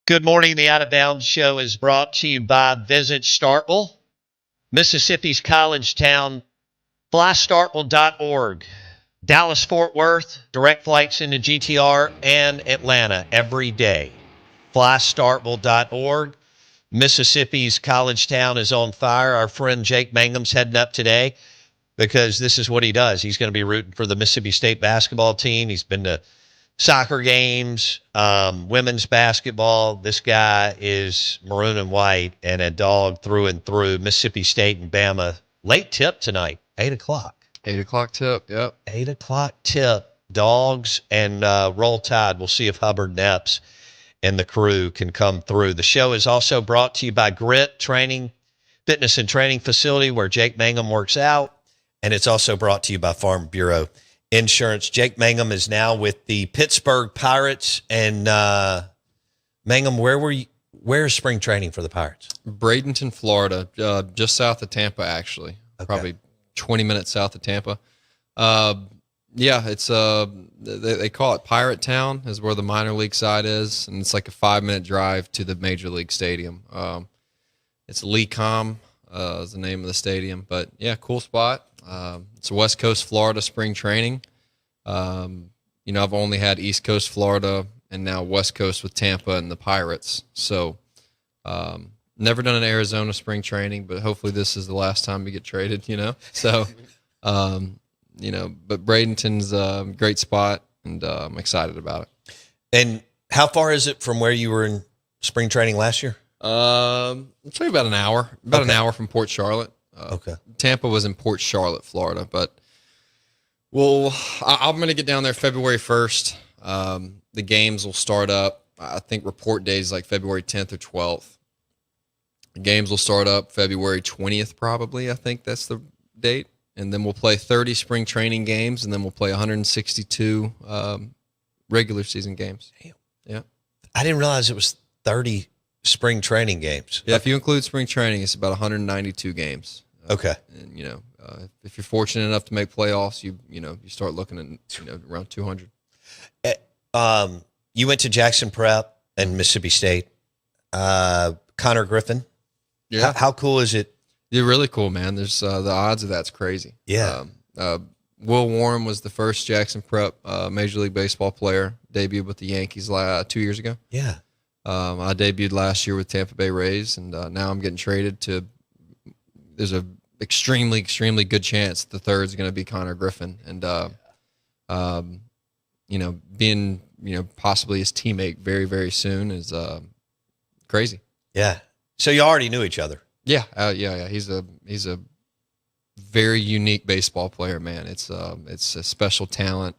Good morning. The Out of Bounds Show is brought to you by Visit Starkville, Mississippi's college town. FlyStarkville.org. Dallas Fort Worth, direct flights into GTR and Atlanta every day. FlyStarkville.org. Mississippi's college town is on fire. Our friend Jake Mangum's heading up today because this is what he does. He's going to be rooting for the Mississippi State basketball team. He's been to soccer games, women's basketball. This guy is maroon and white and a dog through and through. Mississippi State and Bama. Late tip tonight, 8 o'clock. 8 o'clock tip, yep. 8 o'clock tip. Dogs and Roll Tide. We'll see if Hubbard Neps and the crew can come through. The show is also brought to you by Grit Training, Fitness and Training Facility, where Jake Mangum works out. And it's also brought to you by Farm Bureau Insurance. Jake Mangum is now with the Pittsburgh Pirates. And Mangum, where's spring training for the Pirates? Bradenton, Florida, just south of Tampa, actually. Okay. Probably 20 minutes south of Tampa. It's they call it Pirate Town, is where the minor league side is, and it's like a 5-minute drive to the major league stadium. It's Lecom is the name of the stadium, but yeah, cool spot. It's West Coast Florida spring training. I've only had East Coast Florida and now West Coast with Tampa and the Pirates. So, never done an Arizona spring training, but hopefully this is the last time we get traded, So, but Bradenton's a great spot, and I'm excited about it. And how far is it from where you were in spring training last year? I'd say about an hour. An hour from Port Charlotte. Tampa was in Port Charlotte, Florida, but I'm going to get down there February 1st. The games will start up. I think report day is like February 10th or 12th. The games will start up February 20th, probably. I think that's the date. And then we'll play 30 spring training games, and then we'll play 162 regular season games. Damn. Yeah. I didn't realize it was 30 spring training games. Yeah, if you include spring training, it's about 192 games. Okay. And, if you're fortunate enough to make playoffs, you start looking at, around 200. You went to Jackson Prep and Mississippi State. Connor Griffin. Yeah. How cool is it? You're really cool, man. There's the odds of that's crazy. Yeah. Will Warren was the first Jackson Prep Major League Baseball player, debuted with the Yankees 2 years ago. Yeah. I debuted last year with Tampa Bay Rays, and now I'm getting traded to. There's a extremely, extremely good chance the third is going to be Connor Griffin, and being possibly his teammate very, very soon is crazy. Yeah. So you already knew each other. Yeah. He's a very unique baseball player, man. It's a special talent.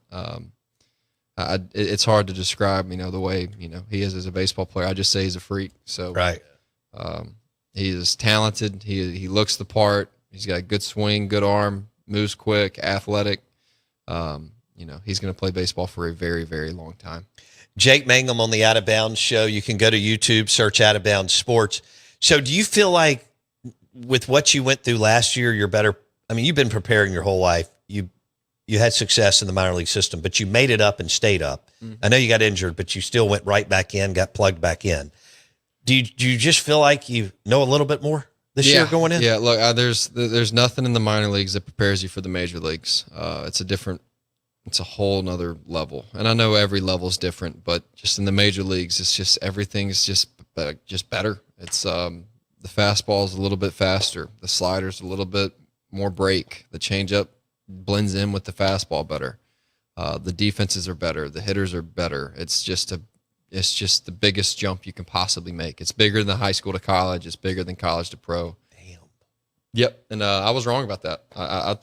It's hard to describe, the way, he is as a baseball player. I just say he's a freak. So, right. He is talented. He looks the part. He's got a good swing, good arm, moves quick, athletic. He's going to play baseball for a very, very long time. Jake Mangum on the Out of Bounds Show. You can go to YouTube, search Out of Bounds Sports. So do you feel like with what you went through last year, you're better? I mean, you've been preparing your whole life. You had success in the minor league system, but you made it up and stayed up. Mm-hmm. I know you got injured, but you still went right back in, got plugged back in. Do you just feel like you know a little bit more this year going in? Yeah, look, there's nothing in the minor leagues that prepares you for the major leagues. It's a whole nother level. And I know every level is different, but just in the major leagues, it's just everything's just better. It's the fastball is a little bit faster. The slider's a little bit more break. The changeup blends in with the fastball better. The defenses are better. The hitters are better. It's just the biggest jump you can possibly make. It's bigger than high school to college. It's bigger than college to pro. Damn. Yep. And I was wrong about that. I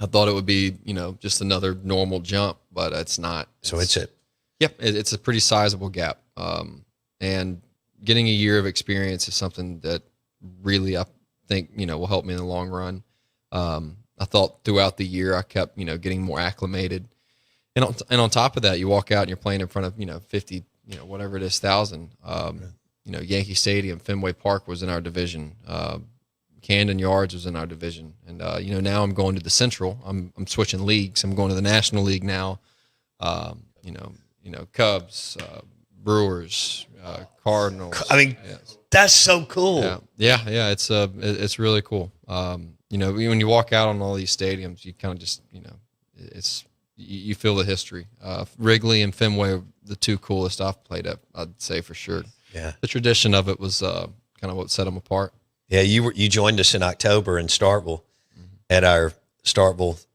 thought it would be, just another normal jump, but it's not. Yep. It's a pretty sizable gap. And getting a year of experience is something that really, I think, will help me in the long run. I thought throughout the year I kept, getting more acclimated. And on top of that, you walk out and you're playing in front of, 50, whatever it is, 1,000. Yankee Stadium, Fenway Park was in our division. Camden Yards was in our division. And, now I'm going to the Central. I'm switching leagues. I'm going to the National League now. Cubs, Brewers, Cardinals. I mean, that's so cool. Yeah. It's really cool. You know, when you walk out on all these stadiums, you kind of just, you know, you feel the history. Wrigley and Fenway are the two coolest I've played at, I'd say for sure. Yeah. The tradition of it was kind of what set them apart. Yeah, you joined us in October in Starkville at our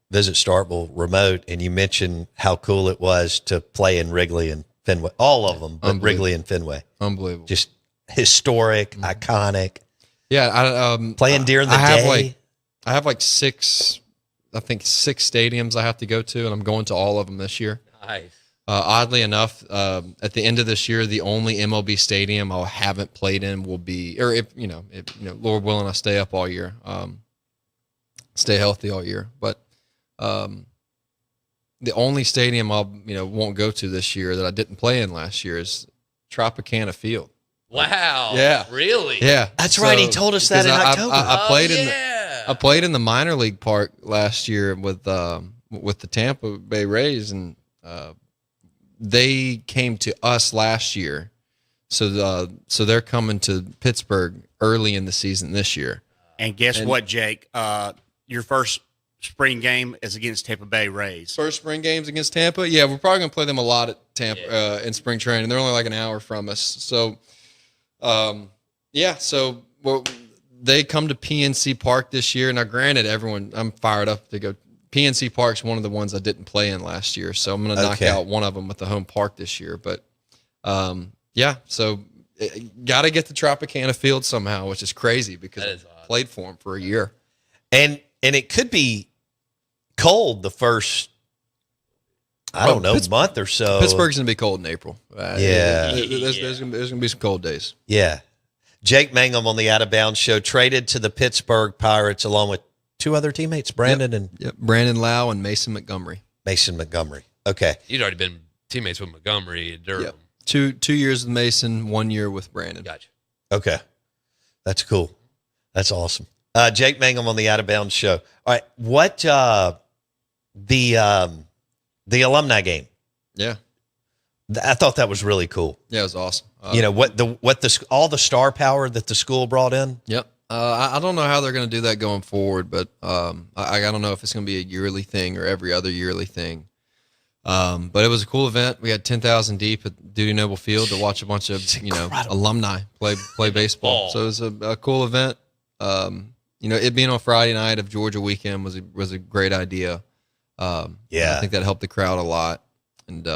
Visit Starkville remote, and you mentioned how cool it was to play in Wrigley and Fenway. All of them, but Wrigley and Fenway. Unbelievable. Just historic, iconic. Yeah, playing during the day. I have like six stadiums I have to go to, and I'm going to all of them this year. Nice. Oddly enough, at the end of this year, the only MLB stadium I haven't played in will be, or if Lord willing, I stay up all year, stay healthy all year. But the only stadium I'll won't go to this year that I didn't play in last year is Tropicana Field. Wow. Yeah. Really? Yeah. That's right. He told us that in October. I played in the minor league park last year with the Tampa Bay Rays, and they came to us last year, so they're coming to Pittsburgh early in the season this year. And guess what, Jake? Your first spring game is against Tampa Bay Rays. First spring games against Tampa. Yeah, we're probably gonna play them a lot at Tampa in spring training. They're only like an hour from us, so they come to PNC Park this year. Now, granted, I'm fired up to go. PNC Park's one of the ones I didn't play in last year, so I'm going to knock out one of them with the home park this year. But, so got to get to Tropicana Field somehow, which is crazy because I played for them for a year. And it could be cold the first, month or so. Pittsburgh's going to be cold in April. There's going to be some cold days. Yeah. Jake Mangum on the Out of Bounds Show traded to the Pittsburgh Pirates along with two other teammates, Brandon Lau and Mason Montgomery. Okay. You'd already been teammates with Montgomery at Durham. Yep. 2 years with Mason, 1 year with Brandon. Gotcha. Okay. That's cool. That's awesome. Jake Mangum on the Out of Bounds Show. All right. What the alumni game? Yeah. I thought that was really cool. Yeah, it was awesome. All the star power that the school brought in. Yep. I don't know how they're going to do that going forward, but I don't know if it's going to be a yearly thing or every other yearly thing. But it was a cool event. We had 10,000 deep at Duty Noble Field to watch a bunch of alumni play baseball. So it was a cool event. It being on Friday night of Georgia weekend was a great idea. I think that helped the crowd a lot, and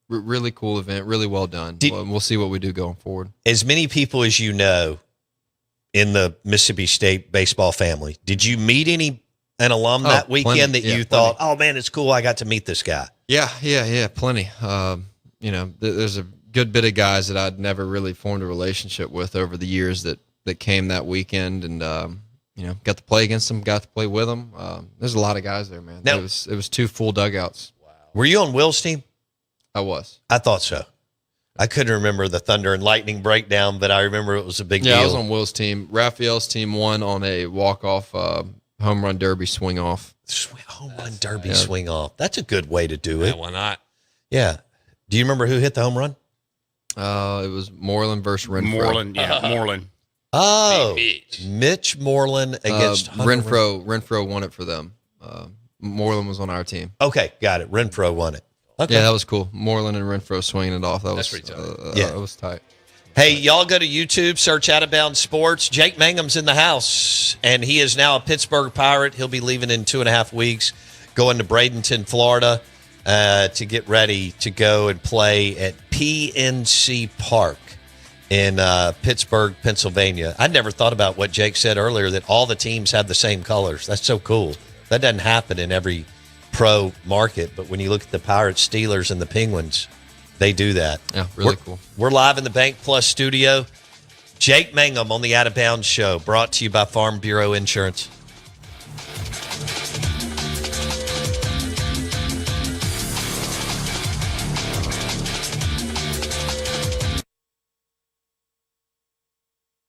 really cool event, really well done. We'll see what we do going forward. As many people as you know in the Mississippi State baseball family, did you meet an alum that weekend that you thought, oh man, it's cool, I got to meet this guy? Yeah, plenty. There's a good bit of guys that I'd never really formed a relationship with over the years that came that weekend, and got to play against them, got to play with them. There's a lot of guys there, man. Now, it was 2 full dugouts. Wow. Were you on Will's team? I was. I thought so. I couldn't remember the Thunder and Lightning breakdown, but I remember it was a big deal. Yeah, I was on Will's team. Raphael's team won on a walk-off home run derby swing-off. Swing-off. That's a good way to do it. Why not? Yeah. Do you remember who hit the home run? It was Moreland versus Renfro. Moreland. Oh, Mitch Moreland against Renfro. Renfro won it for them. Moreland was on our team. Okay, got it. Renfro won it. Okay. Yeah, that was cool. Moreland and Renfro swinging it off. That's pretty tight. It was tight. Hey, y'all go to YouTube, search Out of Bounds Sports. Jake Mangum's in the house, and he is now a Pittsburgh Pirate. He'll be leaving in 2.5 weeks, going to Bradenton, Florida, to get ready to go and play at PNC Park in Pittsburgh, Pennsylvania. I never thought about what Jake said earlier, that all the teams have the same colors. That's so cool. That doesn't happen in every pro market, but when you look at the Pirates, Steelers, and the Penguins, they do that. Yeah, really cool. We're live in the Bank Plus studio. Jake Mangum on the Out of Bounds Show, brought to you by Farm Bureau Insurance.